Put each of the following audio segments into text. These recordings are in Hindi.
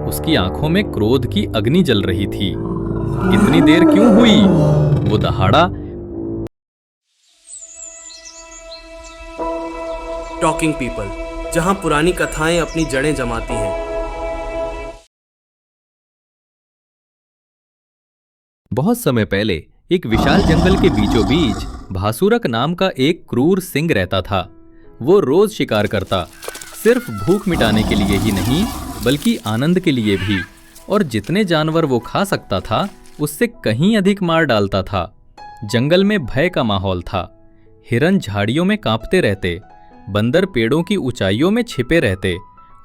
उसकी आंखों में क्रोध की अग्नि जल रही थी। इतनी देर क्यों हुई? वो दहाड़ा। टॉकिंग पीपल, जहां पुरानी कथाएं अपनी जड़ें जमाती हैं। बहुत समय पहले एक विशाल जंगल के बीचों बीच भासुरक नाम का एक क्रूर सिंह रहता था। वो रोज शिकार करता, सिर्फ भूख मिटाने के लिए ही नहीं बल्कि आनंद के लिए भी, और जितने जानवर वो खा सकता था उससे कहीं अधिक मार डालता था। जंगल में भय का माहौल था। हिरन झाड़ियों में कांपते रहते, बंदर पेड़ों की ऊंचाइयों में छिपे रहते,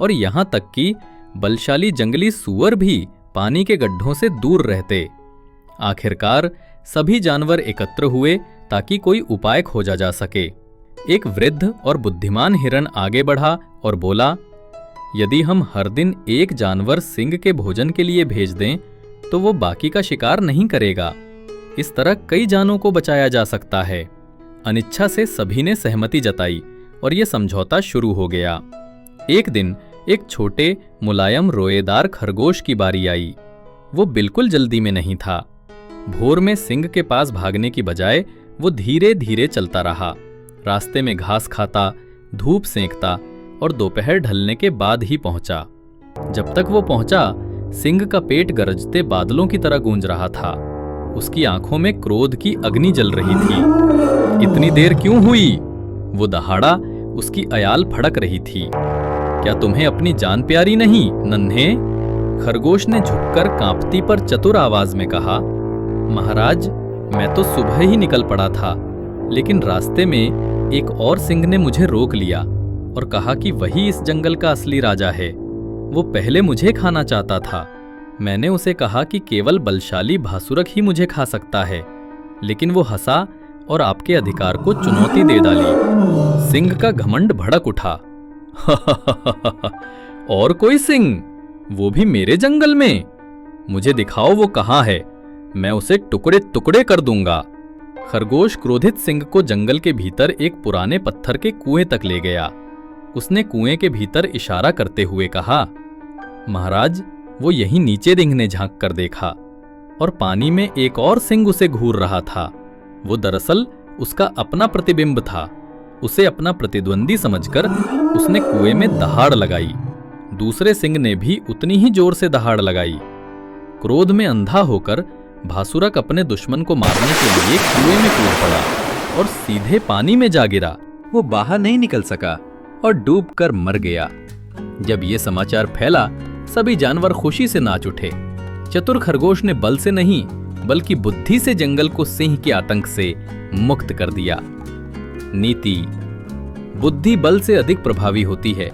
और यहाँ तक कि बलशाली जंगली सूअर भी पानी के गड्ढों से दूर रहते। आखिरकार सभी जानवर एकत्र हुए ताकि कोई उपाय खोजा जा सके। एक वृद्ध और बुद्धिमान हिरन आगे बढ़ा और बोला, यदि हम हर दिन एक जानवर सिंह के भोजन के लिए भेज दें तो वो बाकी का शिकार नहीं करेगा। इस तरह कई जानों को बचाया जा सकता है। अनिच्छा से सभी ने सहमति जताई और यह समझौता शुरू हो गया। एक दिन एक छोटे मुलायम रोएदार खरगोश की बारी आई। वो बिल्कुल जल्दी में नहीं था। भोर में सिंह के पास भागने की बजाय वो धीरे धीरे चलता रहा। रास्ते में घास खाता, धूप सेंकता और दोपहर ढलने के बाद ही पहुंचा। जब तक वो पहुंचा, सिंह का पेट गरजते बादलों की तरह गूंज रहा था। उसकी आंखों में क्रोध की अग्नि जल रही थी। इतनी देर क्यों हुई? वो दहाड़ा। उसकी अयाल फड़क रही थी। क्या तुम्हें अपनी जान प्यारी नहीं, नन्हे? खरगोश ने झुककर कांपती पर चतुर आवाज में कहा, महाराज, मैं तो सुबह ही निकल पड़ा था, लेकिन रास्ते में एक और सिंह ने मुझे रोक लिया और कहा कि वही इस जंगल का असली राजा है। वो पहले मुझे खाना चाहता था। मैंने उसे कहा कि केवल बलशाली भासुरक ही मुझे खा सकता है, लेकिन वो हंसा और आपके अधिकार को चुनौती दे डाली। सिंह का घमंड भड़क उठा। और कोई सिंह? वो भी मेरे जंगल में? मुझे दिखाओ वो कहाँ है, मैं उसे टुकड़े टुकड़े कर दूंगा। खरगोश क्रोधित सिंह को जंगल के भीतर एक पुराने पत्थर के कुएं तक ले गया। उसने कुएं के भीतर इशारा करते हुए कहा, महाराज, वो यहीं नीचे रेंगने झांक कर देखा और पानी में एक और सिंह उसे घूर रहा था। वो दरअसल उसका अपना प्रतिबिंब था। उसे अपना प्रतिद्वंदी समझकर उसने कुएं में दहाड़ लगाई। दूसरे सिंह ने भी उतनी ही जोर से दहाड़ लगाई। क्रोध में अंधा होकर भासुरक अपने दुश्मन को मारने के लिए कुएं में कूद पड़ा और सीधे पानी में जा गिरा। वो बाहर नहीं निकल सका और डूबकर मर गया। जब ये समाचार फैला, सभी जानवर खुशी से नाच उठे। चतुर खरगोश ने बल से नहीं बल्कि बुद्धि से जंगल को सिंह के आतंक से मुक्त कर दिया। नीति: बुद्धि बल से अधिक प्रभावी होती है।